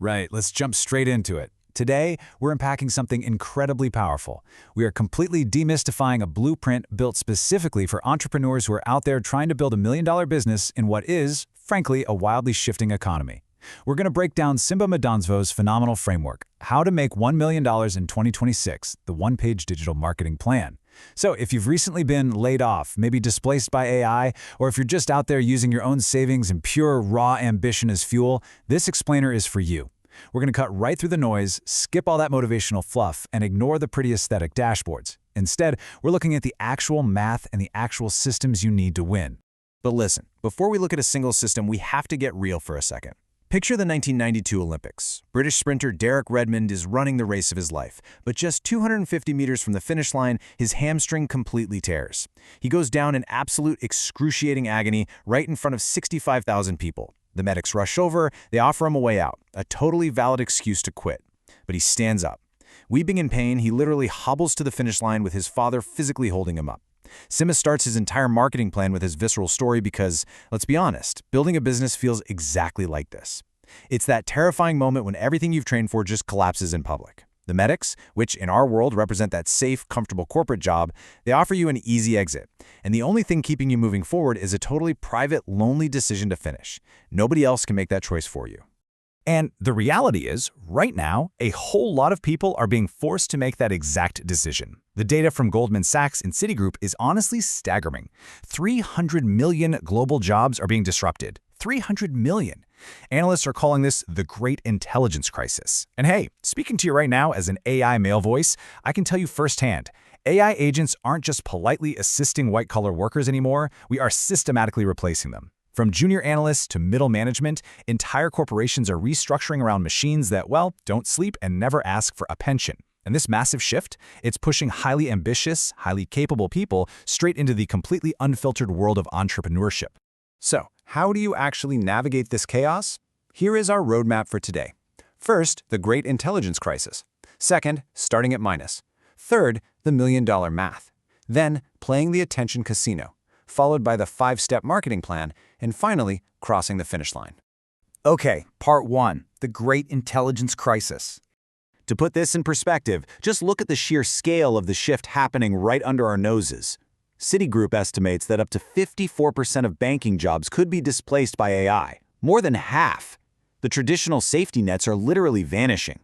Right, let's jump straight into it. Today, we're unpacking something incredibly powerful. We are completely demystifying a blueprint built specifically for entrepreneurs who are out there trying to build a $1 million business in what is, frankly, a wildly shifting economy. We're going to break down Simba Madanzvo's phenomenal framework, How to Make $1 Million in 2026, the one-page digital marketing plan. So if you've recently been laid off, maybe displaced by AI, or if you're just out there using your own savings and pure raw ambition as fuel, this explainer is for you. We're going to cut right through the noise, skip all that motivational fluff, and ignore the pretty aesthetic dashboards. Instead, we're looking at the actual math and the actual systems you need to win. But listen, before we look at a single system, we have to get real for a second. Picture the 1992 Olympics. British sprinter Derek Redmond is running the race of his life, but just 250 meters from the finish line, his hamstring completely tears. He goes down in absolute excruciating agony right in front of 65,000 people. The medics rush over, they offer him a way out, a totally valid excuse to quit. But he stands up. Weeping in pain, he literally hobbles to the finish line with his father physically holding him up. Simba starts his entire marketing plan with his visceral story because, let's be honest, building a business feels exactly like this. It's that terrifying moment when everything you've trained for just collapses in public. The medics, which in our world represent that safe, comfortable corporate job, they offer you an easy exit. And the only thing keeping you moving forward is a totally private, lonely decision to finish. Nobody else can make that choice for you. And the reality is, right now, a whole lot of people are being forced to make that exact decision. The data from Goldman Sachs and Citigroup is honestly staggering. 300 million global jobs are being disrupted. 300 million. Analysts are calling this the Great Intelligence Crisis. And hey, speaking to you right now as an AI male voice, I can tell you firsthand, AI agents aren't just politely assisting white-collar workers anymore, we are systematically replacing them. From junior analysts to middle management, entire corporations are restructuring around machines that, well, don't sleep and never ask for a pension. And this massive shift, it's pushing highly ambitious, highly capable people straight into the completely unfiltered world of entrepreneurship. So, how do you actually navigate this chaos? Here is our roadmap for today. First, the Great Intelligence Crisis. Second, starting at minus. Third, the $1 million math. Then, playing the attention casino, followed by the 5-step marketing plan, and finally, crossing the finish line. Okay, part 1, the Great Intelligence Crisis. To put this in perspective, just look at the sheer scale of the shift happening right under our noses. Citigroup estimates that up to 54% of banking jobs could be displaced by AI, more than half. The traditional safety nets are literally vanishing.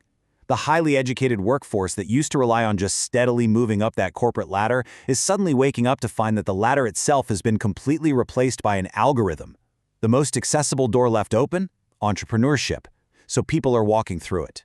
The highly educated workforce that used to rely on just steadily moving up that corporate ladder is suddenly waking up to find that the ladder itself has been completely replaced by an algorithm. The most accessible door left open? Entrepreneurship. So people are walking through it.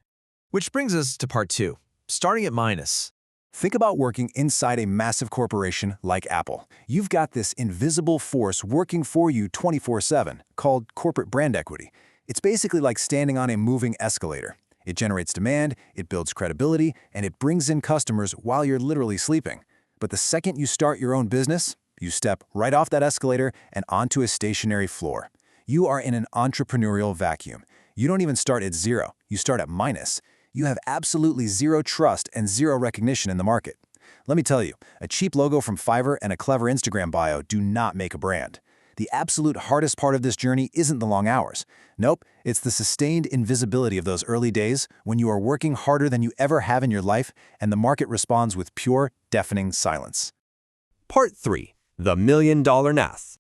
Which brings us to part 2, starting at minus. Think about working inside a massive corporation like Apple. You've got this invisible force working for you 24/7, called corporate brand equity. It's basically like standing on a moving escalator. It generates demand, it builds credibility, and it brings in customers while you're literally sleeping. But the second you start your own business, you step right off that escalator and onto a stationary floor. You are in an entrepreneurial vacuum. You don't even start at zero, you start at minus. You have absolutely zero trust and zero recognition in the market. Let me tell you, a cheap logo from Fiverr and a clever Instagram bio do not make a brand. The absolute hardest part of this journey isn't the long hours. Nope, it's the sustained invisibility of those early days when you are working harder than you ever have in your life and the market responds with pure, deafening silence. Part 3, the $1 million math.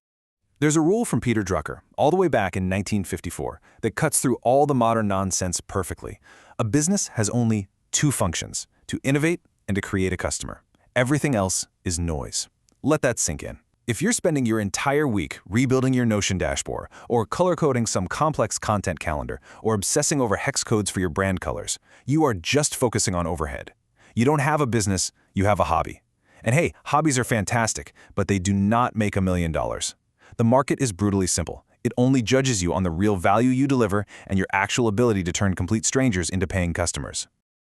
There's a rule from Peter Drucker, all the way back in 1954, that cuts through all the modern nonsense perfectly. A business has only 2 functions, to innovate and to create a customer. Everything else is noise. Let that sink in. If you're spending your entire week rebuilding your Notion dashboard, or color-coding some complex content calendar, or obsessing over hex codes for your brand colors, you are just focusing on overhead. You don't have a business, you have a hobby. And hey, hobbies are fantastic, but they do not make $1 million. The market is brutally simple. It only judges you on the real value you deliver and your actual ability to turn complete strangers into paying customers.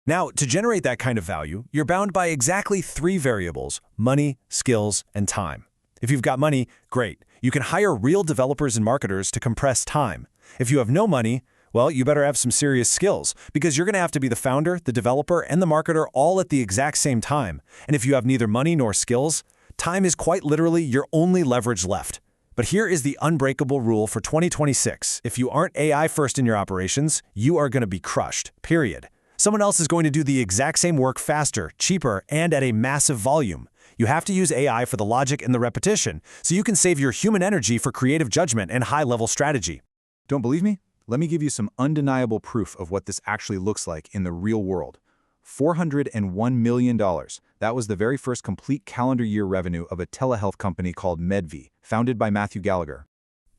Now, to generate that kind of value, you're bound by exactly 3 variables: money, skills, and time. If you've got money, great. You can hire real developers and marketers to compress time. If you have no money, well, you better have some serious skills, because you're going to have to be the founder, the developer, and the marketer all at the exact same time. And if you have neither money nor skills, time is quite literally your only leverage left. But here is the unbreakable rule for 2026. If you aren't AI first in your operations, you are going to be crushed, period. Someone else is going to do the exact same work faster, cheaper, and at a massive volume. You have to use AI for the logic and the repetition, so you can save your human energy for creative judgment and high-level strategy. Don't believe me? Let me give you some undeniable proof of what this actually looks like in the real world. $401 million. That was the very first complete calendar year revenue of a telehealth company called Medvi, founded by Matthew Gallagher.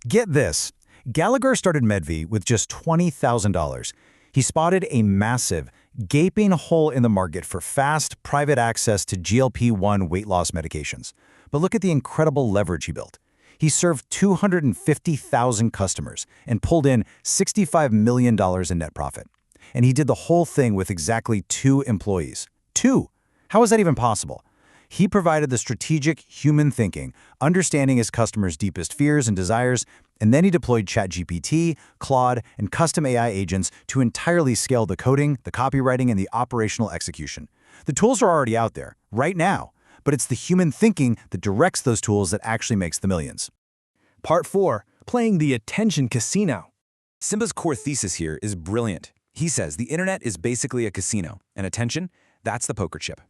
Get this. Gallagher started Medvi with just $20,000. He spotted a massive, gaping hole in the market for fast, private access to GLP-1 weight loss medications. But look at the incredible leverage he built. He served 250,000 customers and pulled in $65 million in net profit. And he did the whole thing with exactly 2 employees. 2! How is that even possible? He provided the strategic human thinking, understanding his customers' deepest fears and desires, and then he deployed ChatGPT, Claude, and custom AI agents to entirely scale the coding, the copywriting, and the operational execution. The tools are already out there, right now, but it's the human thinking that directs those tools that actually makes the millions. Part 4. Playing the attention casino. Simba's core thesis here is brilliant. He says the internet is basically a casino, and attention, that's the poker chip.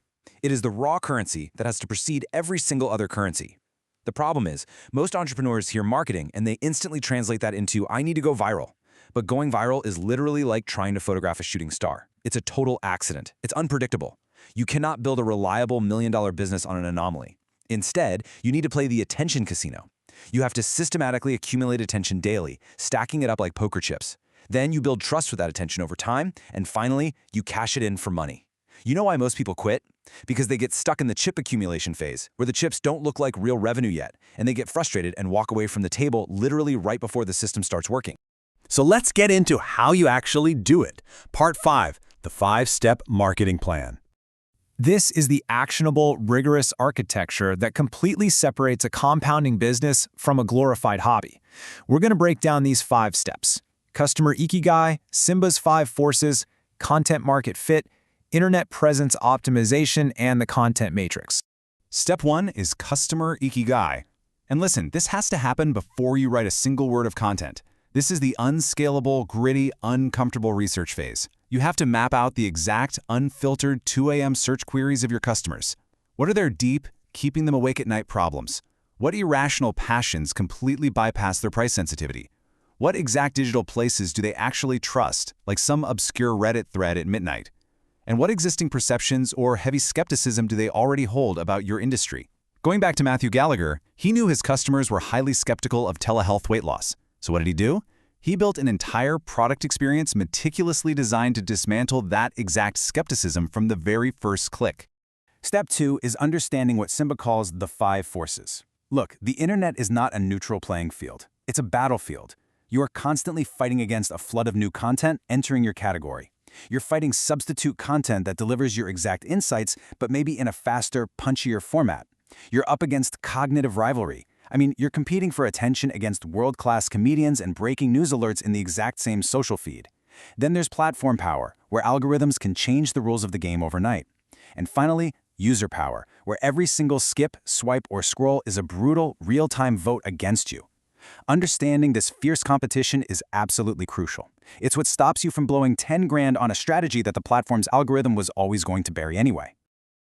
It is the raw currency that has to precede every single other currency. The problem is, most entrepreneurs hear marketing and they instantly translate that into, I need to go viral. But going viral is literally like trying to photograph a shooting star. It's a total accident. It's unpredictable. You cannot build a reliable million-dollar business on an anomaly. Instead, you need to play the attention casino. You have to systematically accumulate attention daily, stacking it up like poker chips. Then you build trust with that attention over time, and finally, you cash it in for money. You know why most people quit? Because they get stuck in the chip accumulation phase, where the chips don't look like real revenue yet, and they get frustrated and walk away from the table literally right before the system starts working. So let's get into how you actually do it. Part 5. The 5-step marketing plan. This is the actionable, rigorous architecture that completely separates a compounding business from a glorified hobby. We're going to break down these 5 steps: customer ikigai, Simba's 5 forces, content market fit, internet presence optimization, and the content matrix. Step 1 is customer ikigai. And listen, this has to happen before you write a single word of content. This is the unscalable, gritty, uncomfortable research phase. You have to map out the exact, unfiltered 2 a.m. search queries of your customers. What are their deep, keeping them awake at night problems? What irrational passions completely bypass their price sensitivity? What exact digital places do they actually trust, like some obscure Reddit thread at midnight? And what existing perceptions or heavy skepticism do they already hold about your industry? Going back to Matthew Gallagher, he knew his customers were highly skeptical of telehealth weight loss. So what did he do? He built an entire product experience meticulously designed to dismantle that exact skepticism from the very first click. Step 2 is understanding what Simba calls the 5 forces. Look, the internet is not a neutral playing field. It's a battlefield. You are constantly fighting against a flood of new content entering your category. You're fighting substitute content that delivers your exact insights, but maybe in a faster, punchier format. You're up against cognitive rivalry. You're competing for attention against world-class comedians and breaking news alerts in the exact same social feed. Then there's platform power, where algorithms can change the rules of the game overnight. And finally, user power, where every single skip, swipe, or scroll is a brutal, real-time vote against you. Understanding this fierce competition is absolutely crucial. It's what stops you from blowing 10 grand on a strategy that the platform's algorithm was always going to bury anyway.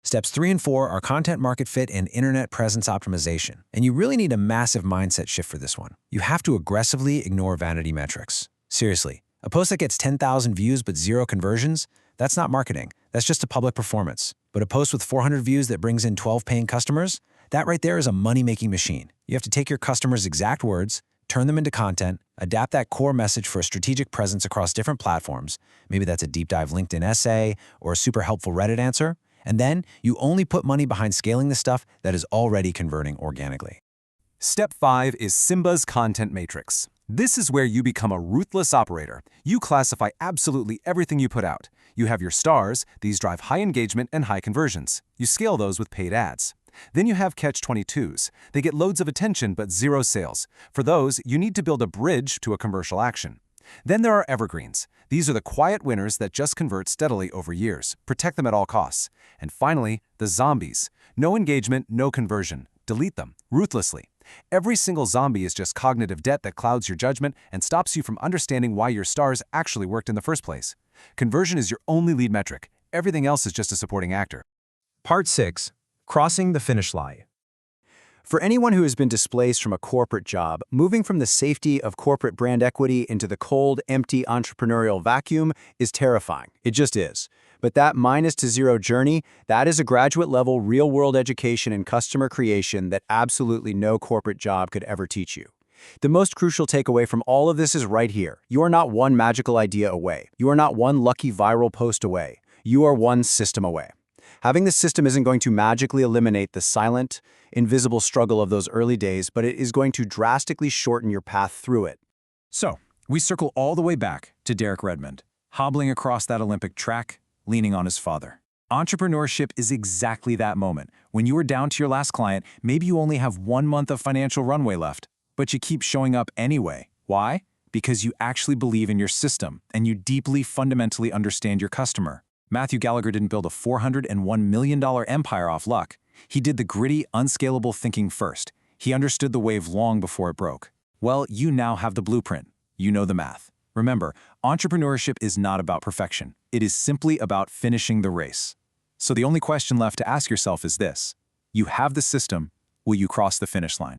Steps 3 and 4 are content market fit and internet presence optimization. And you really need a massive mindset shift for this one. You have to aggressively ignore vanity metrics. Seriously, a post that gets 10,000 views but 0 conversions, that's not marketing. That's just a public performance. But a post with 400 views that brings in 12 paying customers, that right there is a money-making machine. You have to take your customers' exact words, turn them into content, adapt that core message for a strategic presence across different platforms. Maybe that's a deep dive LinkedIn essay or a super helpful Reddit answer. And then you only put money behind scaling the stuff that is already converting organically. Step 5 is Simba's content matrix. This is where you become a ruthless operator. You classify absolutely everything you put out. You have your stars. These drive high engagement and high conversions. You scale those with paid ads. Then you have catch-22s. They get loads of attention but 0 sales. For those, you need to build a bridge to a commercial action. Then there are evergreens. These are the quiet winners that just convert steadily over years. Protect them at all costs. And finally, the zombies. No engagement, no conversion, delete them, ruthlessly. Every single zombie is just cognitive debt that clouds your judgment and stops you from understanding why your stars actually worked in the first place. Conversion is your only lead metric. Everything else is just a supporting actor. Part 6. Crossing the finish line. For anyone who has been displaced from a corporate job, moving from the safety of corporate brand equity into the cold, empty entrepreneurial vacuum is terrifying. It just is. But that minus to zero journey, that is a graduate-level real-world education in customer creation that absolutely no corporate job could ever teach you. The most crucial takeaway from all of this is right here. You are not one magical idea away. You are not one lucky viral post away. You are one system away. Having this system isn't going to magically eliminate the silent, invisible struggle of those early days, but it is going to drastically shorten your path through it. So, we circle all the way back to Derek Redmond, hobbling across that Olympic track, leaning on his father. Entrepreneurship is exactly that moment. When you are down to your last client, maybe you only have 1 month of financial runway left, but you keep showing up anyway. Why? Because you actually believe in your system, and you deeply, fundamentally understand your customer. Matthew Gallagher didn't build a $401 million empire off luck. He did the gritty, unscalable thinking first. He understood the wave long before it broke. Well, you now have the blueprint. You know the math. Remember, entrepreneurship is not about perfection. It is simply about finishing the race. So the only question left to ask yourself is this: you have the system, will you cross the finish line?